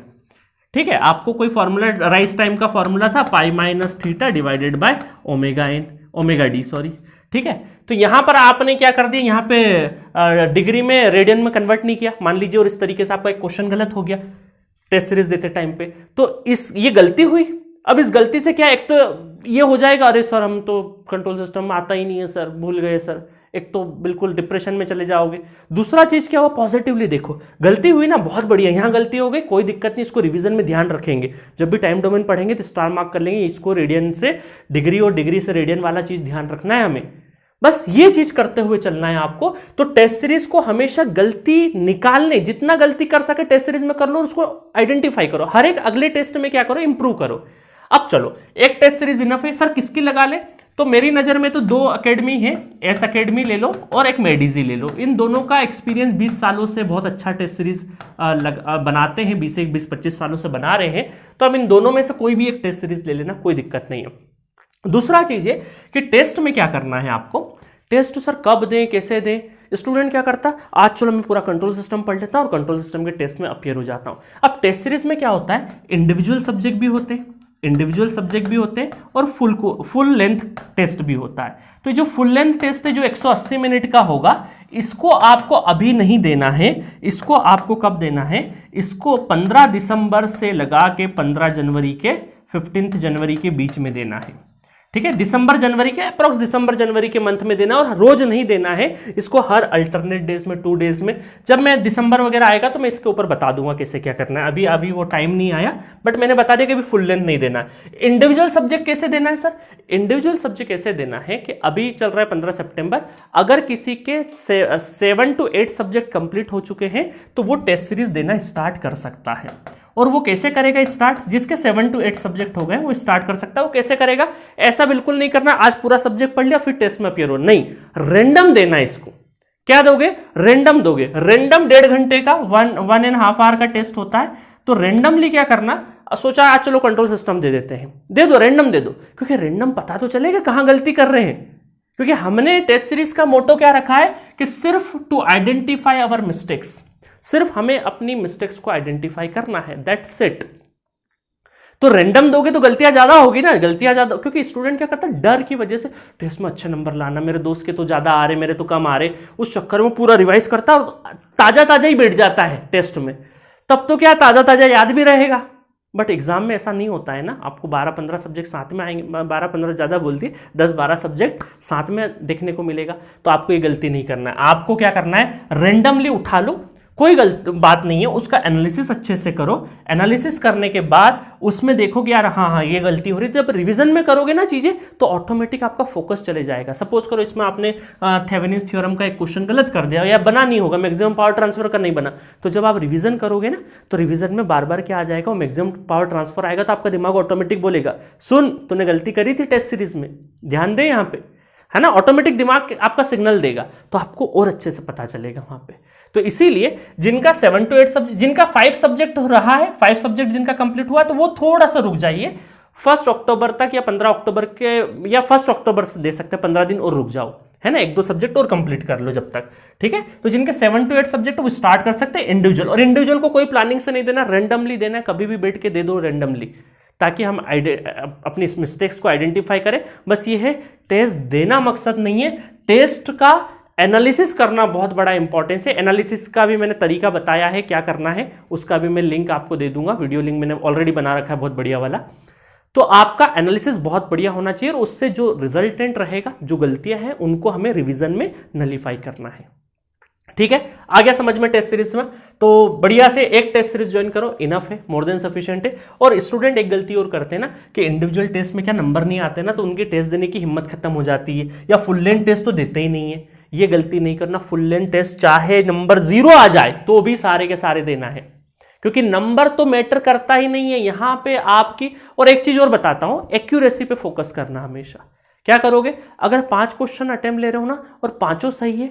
ठीक है, आपको कोई फॉर्मूला राइज टाइम का फॉर्मूला था pi minus theta divided by omega D, sorry, ठीक है। तो यहां पर आपने क्या कर दिया, यहां पे डिग्री में रेडियन में कन्वर्ट नहीं किया मान लीजिए, और इस तरीके से आपका एक क्वेश्चन गलत हो गया टेस्ट सीरीज देते टाइम पे, तो ये गलती हुई। अब इस गलती से क्या, एक तो ये हो जाएगा अरे सर हम तो कंट्रोल सिस्टम आता ही नहीं है सर, भूल गए सर, एक तो बिल्कुल डिप्रेशन में चले जाओगे। दूसरा चीज क्या हुआ, पॉजिटिवली देखो, गलती हुई ना, बहुत बढ़िया, यहां गलती हो गई, कोई दिक्कत नहीं, इसको रिवीजन में ध्यान रखेंगे, जब भी टाइम डोमेन पढ़ेंगे तो स्टार मार्क कर लेंगे, इसको रेडियन से डिग्री और डिग्री से रेडियन वाला चीज ध्यान रखना है हमें, बस ये चीज करते हुए चलना है आपको। तो टेस्ट सीरीज को हमेशा गलती निकालने, जितना गलती कर सके टेस्ट सीरीज में कर लो, उसको आइडेंटिफाई करो, हर एक अगले टेस्ट में क्या करो, इंप्रूव करो। अब चलो एक टेस्ट सीरीज इनफ है, सर किसकी लगा ले, तो मेरी नजर में तो दो अकेडमी है, एस अकेडमी ले लो और एक मेडिजी ले लो, इन दोनों का एक्सपीरियंस 20 सालों से बहुत अच्छा टेस्ट सीरीज बनाते हैं, 20-25 सालों से बना रहे हैं, तो अब इन दोनों में से कोई भी एक टेस्ट सीरीज ले लेना, कोई दिक्कत नहीं है। दूसरा चीज है कि टेस्ट में क्या करना है आपको, टेस्ट सर कब दें, कैसे दें, स्टूडेंट क्या करता, आज चलो मैं पूरा कंट्रोल सिस्टम पढ़ लेता हूं और कंट्रोल सिस्टम के टेस्ट में अपीयर हो जाता हूं। अब टेस्ट सीरीज में क्या होता है, इंडिविजुअल सब्जेक्ट भी होते हैं, और फुल लेंथ टेस्ट भी होता है। तो जो फुल लेंथ टेस्ट है जो 180 मिनट का होगा, इसको आपको अभी नहीं देना है, इसको आपको कब देना है, इसको 15 दिसंबर से लगा के 15 जनवरी के 15 जनवरी के बीच में देना है, ठीक है, दिसंबर जनवरी के अप्रोक्स दिसंबर जनवरी के मंथ में देना, और रोज नहीं देना है इसको, हर अल्टरनेट डेज में, 2 डेज में। जब मैं दिसंबर वगैरह आएगा तो मैं इसके ऊपर बता दूंगा कैसे क्या करना है, अभी वो टाइम नहीं आया, बट मैंने बता दिया कि अभी फुल लेंथ नहीं देना है। इंडिविजुअल सब्जेक्ट कैसे देना है सर, इंडिविजुअल सब्जेक्ट कैसे देना है कि अभी चल रहा है 15 सितंबर, अगर किसी के 7 to 8 सब्जेक्ट कंप्लीट हो चुके हैं तो वो टेस्ट सीरीज देना स्टार्ट कर सकता है। और वो कैसे करेगा स्टार्ट, जिसके 7 to 8 सब्जेक्ट हो गए वो स्टार्ट कर सकता है। वो कैसे करेगा, ऐसा बिल्कुल नहीं करना आज पूरा सब्जेक्ट पढ़ लिया फिर टेस्ट में अपीयर हो, नहीं, रेंडम देना है इसको। क्या दोगे, रेंडम दोगे, रेंडम 1.5 घंटे का 1.5 आवर का टेस्ट होता है। तो रेंडमली क्या करना, सोचा आज चलो कंट्रोल सिस्टम दे देते हैं, दे दो, रेंडम दे दो, क्योंकि रेंडम पता तो चलेगा कहां गलती कर रहे हैं, क्योंकि हमने टेस्ट सीरीज का मोटो क्या रखा है कि सिर्फ टू आइडेंटिफाई आवर मिस्टेक्स, सिर्फ हमें अपनी मिस्टेक्स को आइडेंटिफाई करना है, दैट्स इट। तो रैंडम दोगे तो गलतियां ज्यादा होगी ना, गलतियां ज्यादा, क्योंकि स्टूडेंट क्या करता है डर की वजह से टेस्ट में अच्छे नंबर लाना, मेरे दोस्त के तो ज्यादा आ रहे मेरे तो कम आ रहे, उस चक्कर में पूरा रिवाइज करता है और ताजा ताजा ही बैठ जाता है टेस्ट में, तब तो क्या ताजा ताजा याद भी रहेगा। बट एग्जाम में ऐसा नहीं होता है ना, आपको 12-15 सब्जेक्ट साथ में आएंगे, 12-15 ज़्यादा बोल दिए, 10-12 सब्जेक्ट साथ में देखने को मिलेगा, तो आपको ये गलती नहीं करना है। आपको क्या करना है, रेंडमली उठा लो, कोई गलत बात नहीं है, उसका एनालिसिस अच्छे से करो, एनालिसिस करने के बाद उसमें देखो कि यार हाँ ये गलती हो रही थी। जब रिवीजन में करोगे ना चीजें तो ऑटोमेटिक आपका फोकस चले जाएगा। सपोज करो इसमें आपने थेवेनिन्स थ्योरम का एक क्वेश्चन गलत कर दिया या बना नहीं होगा, मैक्सिमम पावर ट्रांसफर का नहीं बना, तो जब आप रिवीजन करोगे ना तो रिवीजन में बार बार क्या आ जाएगा, मैक्सिमम पावर ट्रांसफर आएगा, तो आपका दिमाग ऑटोमेटिक बोलेगा सुन तूने गलती करी थी टेस्ट सीरीज में, ध्यान दे यहाँ पे, है ना, ऑटोमेटिक दिमाग आपका सिग्नल देगा, तो आपको और अच्छे से पता चलेगा वहां पे। तो इसीलिए जिनका 7 to 8 सब्जेक्ट, जिनका 5 सब्जेक्ट रहा है, 5 सब्जेक्ट जिनका कंप्लीट हुआ, तो वो थोड़ा सा रुक जाइए 1 अक्टूबर तक या 15 अक्टूबर के या 1 अक्टूबर से दे सकते हैं, 15 दिन और रुक जाओ, है ना, 1-2 सब्जेक्ट और कंप्लीट कर लो जब तक, ठीक है। तो जिनके 7 to 8 सब्जेक्ट वो स्टार्ट कर सकते हैं इंडिविजुअल, और इंडिविजुअल को कोई प्लानिंग से नहीं देना, रेंडमली देना है, कभी भी बैठ के दे दो रेंडमली, ताकि हम अपनी मिस्टेक्स को आइडेंटिफाई करें। बस ये है, टेस्ट देना मकसद नहीं है, टेस्ट का एनालिसिस करना बहुत बड़ा इंपॉर्टेंस है। एनालिसिस का भी मैंने तरीका बताया है क्या करना है, उसका भी मैं लिंक आपको दे दूंगा, वीडियो लिंक मैंने ऑलरेडी बना रखा है बहुत बढ़िया वाला। तो आपका एनालिसिस बहुत बढ़िया होना चाहिए और उससे जो रिजल्टेंट रहेगा, जो गलतियां हैं उनको हमें रिवीजन में नलीफाई करना है, ठीक है। आ गया समझ में टेस्ट सीरीज में, तो बढ़िया से एक टेस्ट सीरीज ज्वाइन करो, इनफ है, मोर देन सफिशिएंट है। और स्टूडेंट एक गलती और करते हैं ना कि इंडिविजुअल टेस्ट में क्या नंबर नहीं आते ना, तो उनके टेस्ट देने की हिम्मत खत्म हो जाती है, या फुल लेंथ टेस्ट तो देते ही नहीं है। ये गलती नहीं करना, फुल लेंथ टेस्ट चाहे नंबर 0 आ जाए तो भी सारे के सारे देना है, क्योंकि नंबर तो मैटर करता ही नहीं है यहां पे आपकी। और एक चीज और बताता हूं, एक्यूरेसी पे फोकस करना हमेशा, क्या करोगे, अगर 5 क्वेश्चन अटेम्प्ट ले रहे हो ना और पांचों सही है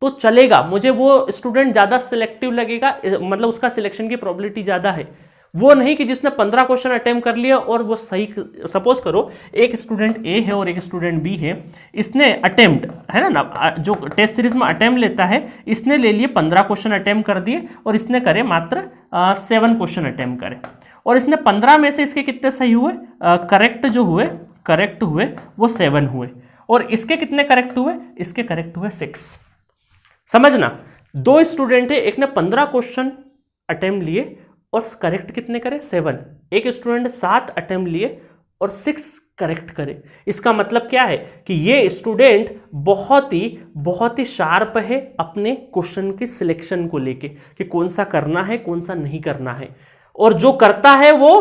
तो चलेगा, मुझे वो स्टूडेंट ज्यादा सिलेक्टिव लगेगा, मतलब उसका सिलेक्शन की प्रोबेबिलिटी ज्यादा है। वो नहीं कि जिसने 15 क्वेश्चन अटेम्प्ट कर लिया और वो सही, सपोज करो एक स्टूडेंट ए है और एक स्टूडेंट बी है, इसने अटेम्प्ट है ना, जो टेस्ट सीरीज में अटेम्प्ट लेता है, इसने ले लिए 15 क्वेश्चन अटेम्प्ट कर दिए और इसने करे मात्र 7 क्वेश्चन अटेम्प्ट करे, और इसने 15 में से इसके कितने सही हुए, करेक्ट हुए वो 7 हुए, और इसके कितने करेक्ट हुए, इसके करेक्ट हुए 6। समझना, 2 स्टूडेंट है, एक ने 15 क्वेश्चन अटेम्प्ट लिए और करेक्ट कितने करे, 7। एक स्टूडेंट 7 अटेम्प्ट लिए और 6 करेक्ट करे। इसका मतलब क्या है कि ये स्टूडेंट बहुत ही शार्प है अपने क्वेश्चन की सिलेक्शन को लेके कि कौन सा करना है कौन सा नहीं करना है, और जो करता है वो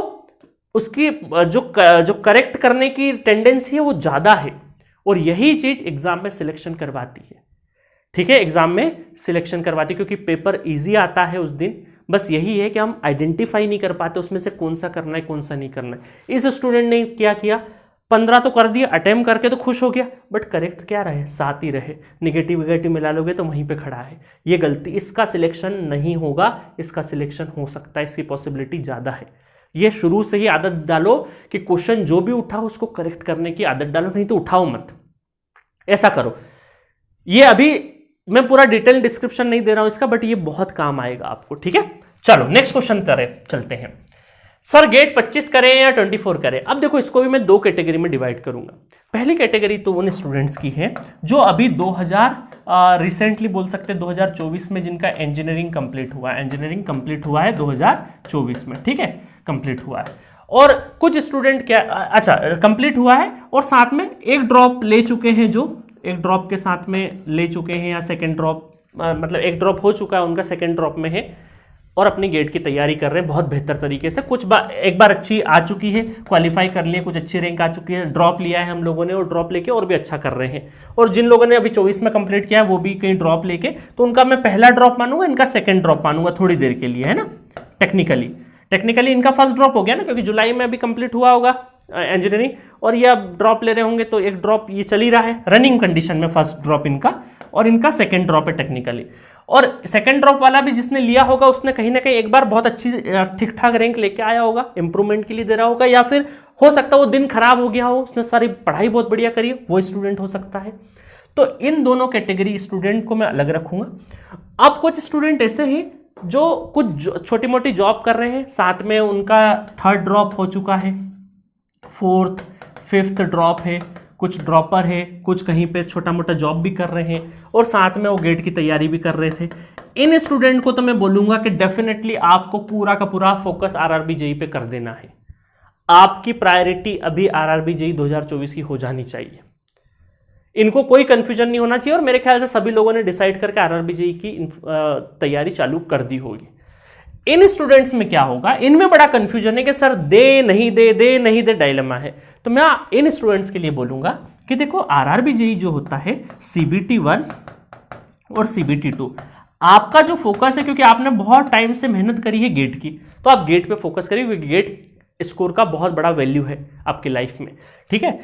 उसकी जो करेक्ट करने की टेंडेंसी है वो ज्यादा है, और यही चीज एग्जाम में सिलेक्शन करवाती है। ठीक है, एग्जाम में सिलेक्शन करवाती है क्योंकि पेपर इजी आता है उस दिन, बस यही है कि हम आइडेंटिफाई नहीं कर पाते उसमें से कौन सा करना है कौन सा नहीं करना है। इस स्टूडेंट ने क्या किया, 15 तो कर दिया, अटेम्प्ट करके तो खुश हो गया, बट करेक्ट क्या रहे, 7 ही रहे, निगेटिव मिला लोगे तो वहीं पे खड़ा है, ये गलती, इसका सिलेक्शन नहीं होगा, इसका सिलेक्शन हो सकता है, इसकी पॉसिबिलिटी ज्यादा है। ये शुरू से ही आदत डालो कि क्वेश्चन जो भी उठाओ उसको करेक्ट करने की आदत डालो, नहीं तो उठाओ मत, ऐसा करो। ये अभी मैं पूरा डिटेल डिस्क्रिप्शन नहीं दे रहा हूं इसका, बट ये बहुत काम आएगा आपको। ठीक है, चलो नेक्स्ट क्वेश्चन चलते हैं। सर गेट 25 करें या 24 करें? अब देखो, इसको भी मैं 2 कैटेगरी में डिवाइड करूंगा। पहली कैटेगरी तो उन स्टूडेंट्स की है जो अभी 2000 रिसेंटली बोल सकते हैं 2024 में जिनका इंजीनियरिंग कंप्लीट हुआ है, इंजीनियरिंग कंप्लीट हुआ है 2024 में, ठीक है, कंप्लीट हुआ है। और कुछ स्टूडेंट क्या, अच्छा कंप्लीट हुआ है और साथ में एक ड्रॉप ले चुके हैं, जो एक ड्रॉप के साथ में ले चुके हैं, या सेकेंड ड्रॉप, मतलब एक ड्रॉप हो चुका है उनका, सेकेंड ड्रॉप में है और अपनी गेट की तैयारी कर रहे हैं बहुत बेहतर तरीके से। कुछ एक बार अच्छी आ चुकी है, क्वालिफाई कर लिए, कुछ अच्छी रैंक आ चुकी है, ड्रॉप लिया है हम लोगों ने और ड्रॉप लेके और भी अच्छा कर रहे हैं। और जिन लोगों ने अभी 24 में कंप्लीट किया है वो भी कहीं ड्रॉप लेके, तो उनका मैं पहला ड्रॉप मानूंगा, इनका सेकेंड ड्रॉप मानूंगा थोड़ी देर के लिए, है ना। टेक्निकली इनका फर्स्ट ड्रॉप हो गया ना, क्योंकि जुलाई में अभी कंप्लीट हुआ होगा इंजीनियरिंग, और ये अब ड्रॉप ले रहे होंगे, तो एक ड्रॉप ये चल ही रहा है रनिंग कंडीशन में, फर्स्ट ड्रॉप इनका, और इनका सेकंड ड्रॉप है टेक्निकली। और सेकंड ड्रॉप वाला भी जिसने लिया होगा उसने कहीं ना कहीं एक बार बहुत अच्छी ठीक ठाक रैंक लेके आया होगा, इंप्रूवमेंट के लिए दे रहा होगा, या फिर हो सकता है वो दिन खराब हो गया हो, उसने सारी पढ़ाई बहुत बढ़िया करी, वो स्टूडेंट हो सकता है। तो इन दोनों कैटेगरी स्टूडेंट को मैं अलग रखूंगा। अब कुछ स्टूडेंट ऐसे हैं जो कुछ छोटी मोटी जॉब कर रहे हैं, साथ में उनका थर्ड ड्रॉप हो चुका है, फोर्थ फिफ्थ ड्रॉप है, कुछ ड्रॉपर है, कुछ कहीं पे छोटा मोटा जॉब भी कर रहे हैं, और साथ में वो गेट की तैयारी भी कर रहे थे। इन स्टूडेंट को तो मैं बोलूंगा कि डेफिनेटली आपको पूरा का पूरा फोकस आरआरबी जेईई पे कर देना है। आपकी प्रायोरिटी अभी आरआरबी जेईई 2024 की हो जानी चाहिए, इनको कोई कंफ्यूजन नहीं होना चाहिए, और मेरे ख्याल से सभी लोगों ने डिसाइड करके आरआरबी जेईई की तैयारी चालू कर दी होगी। इन स्टूडेंट्स में क्या होगा, इनमें बड़ा कंफ्यूजन है कि सर दे नहीं दे डायलेमा है। तो मैं इन स्टूडेंट्स के लिए बोलूंगा कि देखो, आरआरबी जेईई जो होता है सीबीटी 1 और सीबीटी 2, आपका जो फोकस है, क्योंकि आपने बहुत टाइम से मेहनत करी है गेट की, तो आप गेट पे फोकस करिए, क्योंकि गेट स्कोर का बहुत बड़ा वैल्यू है आपकी लाइफ में, ठीक है।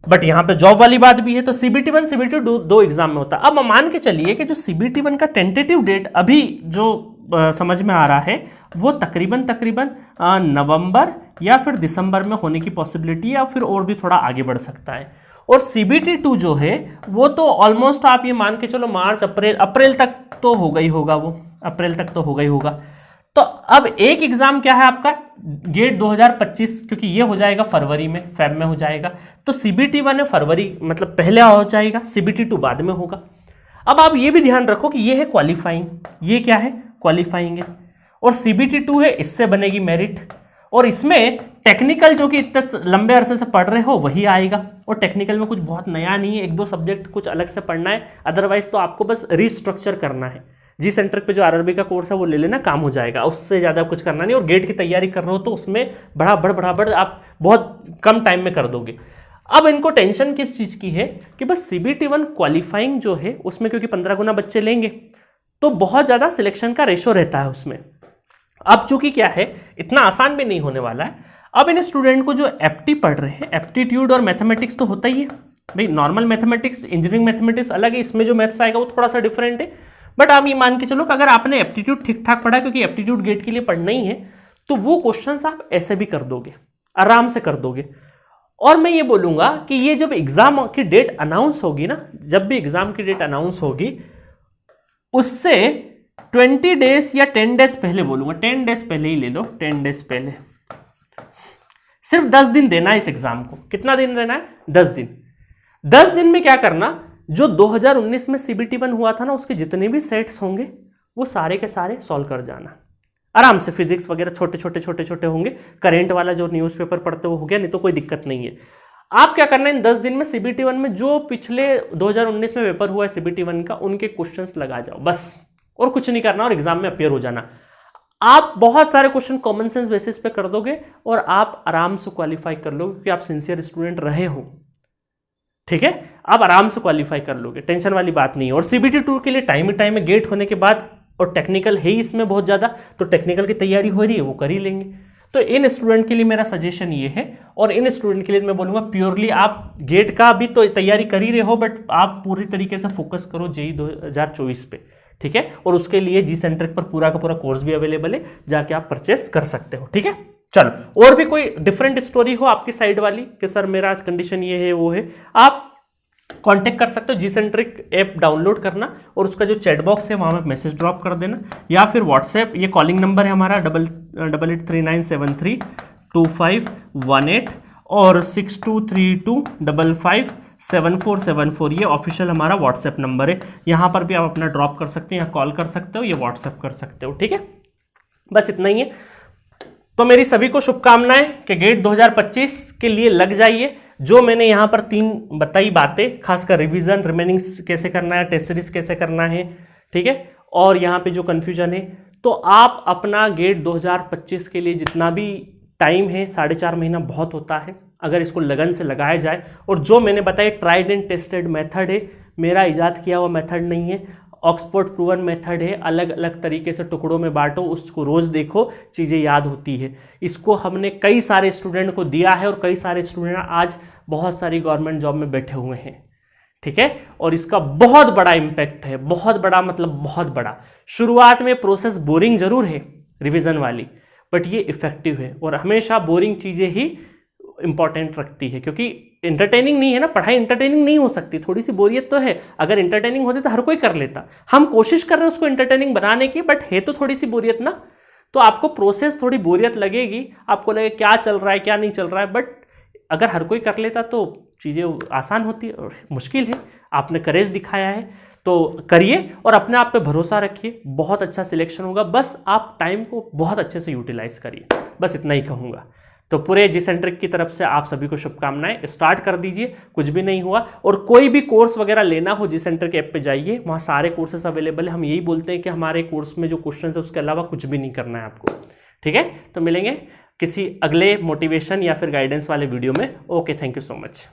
बट यहां पे जॉब वाली बात भी है, तो सीबीटी 1 सीबीटी 2 दो एग्जाम में होता है। अब मान के चलिए कि जो सीबीटी 1 का टेंटेटिव डेट अभी जो समझ में आ रहा है, वो तकरीबन नवंबर या फिर दिसंबर में होने की पॉसिबिलिटी है, या फिर और भी थोड़ा आगे बढ़ सकता है। और सीबीटी 2 जो है वो तो ऑलमोस्ट आप ये मान के चलो मार्च अप्रैल तक तो होगा ही होगा, वो अप्रैल तक तो होगा ही होगा। तो अब एक एग्जाम क्या है आपका, गेट 2025, क्योंकि ये हो जाएगा फरवरी में, फेब में हो जाएगा, तो सीबीटी 1 है फरवरी, मतलब पहले हो जाएगा, सीबीटी 2 बाद में होगा। अब आप ये भी ध्यान रखो कि ये है क्वालिफाइंग, ये क्या है क्वालिफाइंग है, और सीबीटी 2 है, इससे बनेगी मेरिट, और इसमें टेक्निकल जो कि इतने लंबे अरसे से पढ़ रहे हो वही आएगा, और टेक्निकल में कुछ बहुत नया नहीं है, 1-2 सब्जेक्ट कुछ अलग से पढ़ना है, अदरवाइज तो आपको बस रिस्ट्रक्चर करना है। जी सेंटर पे जो आरआरबी का कोर्स है वो ले लेना, काम हो जाएगा, उससे ज़्यादा कुछ करना नहीं। और गेट की तैयारी कर रहे हो तो उसमें बराबर आप बहुत कम टाइम में कर दोगे। अब इनको टेंशन किस चीज़ की है कि बस सीबीटी 1 क्वालिफाइंग जो है उसमें, क्योंकि 15 गुना बच्चे लेंगे तो बहुत ज़्यादा सिलेक्शन का रेशो रहता है उसमें। अब चूंकि क्या है, इतना आसान भी नहीं होने वाला है। अब इन स्टूडेंट को जो एप्टी पढ़ रहे हैं, एप्टीट्यूड और मैथमेटिक्स तो होता ही है, भाई नॉर्मल मैथमेटिक्स, इंजीनियरिंग मैथमेटिक्स अलग है, इसमें जो मैथ्स आएगा वो थोड़ा सा डिफरेंट है। बट आप ये मान के चलो कि अगर आपने एप्टीट्यूड ठीक ठाक पढ़ा, क्योंकि एप्टीट्यूड गेट के लिए पढ़ना ही है, तो वो क्वेश्चंस आप ऐसे भी कर दोगे, आराम से कर दोगे। और मैं ये बोलूंगा कि ये जब एग्जाम की डेट अनाउंस होगी ना, जब भी एग्जाम की डेट अनाउंस होगी उससे 20 डेज या 10 डेज पहले, बोलूंगा 10 डेज पहले ही ले लो, 10 डेज पहले, सिर्फ 10 दिन देना है इस एग्जाम को। कितना दिन देना है? 10 दिन। 10 दिन में क्या करना, जो 2019 में CBT 1 हुआ था ना, उसके जितने भी सेट्स होंगे वो सारे के सारे सॉल्व कर जाना आराम से। फिजिक्स वगैरह छोटे छोटे होंगे, करेंट वाला जो न्यूज़पेपर पढ़ते हो गया, नहीं तो कोई दिक्कत नहीं है। आप क्या करना है, इन 10 दिन में CBT 1 में जो पिछले 2019 में पेपर हुआ है CBT 1 का, उनके क्वेश्चंस लगा जाओ बस, और कुछ नहीं करना, और एग्जाम में अपियर हो जाना। आप बहुत सारे क्वेश्चन कॉमन सेंस बेसिस पे कर दोगे और आप आराम से क्वालिफाई कर लोगे, क्योंकि आप सिंसियर स्टूडेंट रहे हो। ठीक है, आप आराम से क्वालिफाई कर लोगे, टेंशन वाली बात नहीं है। और CBT 2 के लिए टाइम है, गेट होने के बाद, और टेक्निकल है ही इसमें बहुत ज़्यादा, तो टेक्निकल की तैयारी हो रही है वो कर ही लेंगे। तो इन स्टूडेंट के लिए मेरा सजेशन ये है, और इन स्टूडेंट के लिए मैं बोलूँगा प्योरली आप गेट का भी तो तैयारी कर ही रहे हो, बट आप पूरी तरीके से फोकस करो JEE 2024 पे। ठीक है, और उसके लिए G-Centric पर पूरा का पूरा कोर्स भी अवेलेबल है, जाके आप परचेस कर सकते हो। ठीक है, चलो, और भी कोई डिफरेंट स्टोरी हो आपकी साइड वाली कि सर मेरा कंडीशन ये है वो है, आप कांटेक्ट कर सकते हो। G-Centric ऐप डाउनलोड करना और उसका जो चैट बॉक्स है वहां में मैसेज ड्रॉप कर देना, या फिर व्हाट्सएप, ये कॉलिंग नंबर है हमारा 8839732518 और 6232557474, ये ऑफिशियल हमारा व्हाट्सएप नंबर है। यहाँ पर भी आप अपना ड्रॉप कर सकते हैं या कॉल कर सकते हो या व्हाट्सएप कर सकते हो। ठीक है, बस इतना ही है। तो मेरी सभी को शुभकामनाएं कि गेट 2025 के लिए लग जाइए। जो मैंने यहाँ पर 3 बताई बातें, खासकर रिवीजन, रिमेनिंग कैसे करना है, टेस्ट सीरीज कैसे करना है, ठीक है, और यहाँ पे जो कन्फ्यूजन है, तो आप अपना गेट 2025 के लिए जितना भी टाइम है, 4.5 महीना बहुत होता है, अगर इसको लगन से लगाया जाए, और जो मैंने बताया ट्राइड एंड टेस्टेड मेथड है, मेरा इजाद किया हुआ मेथड नहीं है, ऑक्सफोर्ड प्रूवन मेथड है। अलग अलग तरीके से टुकड़ों में बांटो, उसको रोज़ देखो, चीज़ें याद होती है। इसको हमने कई सारे स्टूडेंट को दिया है और कई सारे स्टूडेंट आज बहुत सारी गवर्नमेंट जॉब में बैठे हुए हैं। ठीक है, और इसका बहुत बड़ा इम्पैक्ट है, बहुत बड़ा मतलब बहुत बड़ा। शुरुआत में प्रोसेस बोरिंग जरूर है रिवीजन वाली, बट ये इफेक्टिव है, और हमेशा बोरिंग चीज़ें ही इंपॉर्टेंट रखती है, क्योंकि इंटरटेनिंग नहीं है ना, पढ़ाई इंटरटेनिंग नहीं हो सकती, थोड़ी सी बोरियत तो है। अगर इंटरटेनिंग होती तो हर कोई कर लेता, हम कोशिश कर रहे हैं उसको इंटरटेनिंग बनाने की, बट है तो थोड़ी सी बोरियत ना, तो आपको प्रोसेस थोड़ी बोरियत लगेगी, आपको लगेगा क्या चल रहा है क्या नहीं चल रहा है, बट अगर हर कोई कर लेता तो चीज़ें आसान होती है। और मुश्किल है, आपने करेज दिखाया है तो करिए और अपने आप पे भरोसा रखिए, बहुत अच्छा सिलेक्शन होगा। बस आप टाइम को बहुत अच्छे से यूटिलाइज करिए, बस इतना ही कहूँगा। तो पूरे G-Centric की तरफ से आप सभी को शुभकामनाएं। स्टार्ट कर दीजिए, कुछ भी नहीं हुआ। और कोई भी कोर्स वगैरह लेना हो G-Centric ऐप पे जाइए, वहाँ सारे कोर्सेस अवेलेबल है। हम यही बोलते हैं कि हमारे कोर्स में जो क्वेश्चन है उसके अलावा कुछ भी नहीं करना है आपको। ठीक है, तो मिलेंगे किसी अगले मोटिवेशन या फिर गाइडेंस वाले वीडियो में। Okay, thank you so much.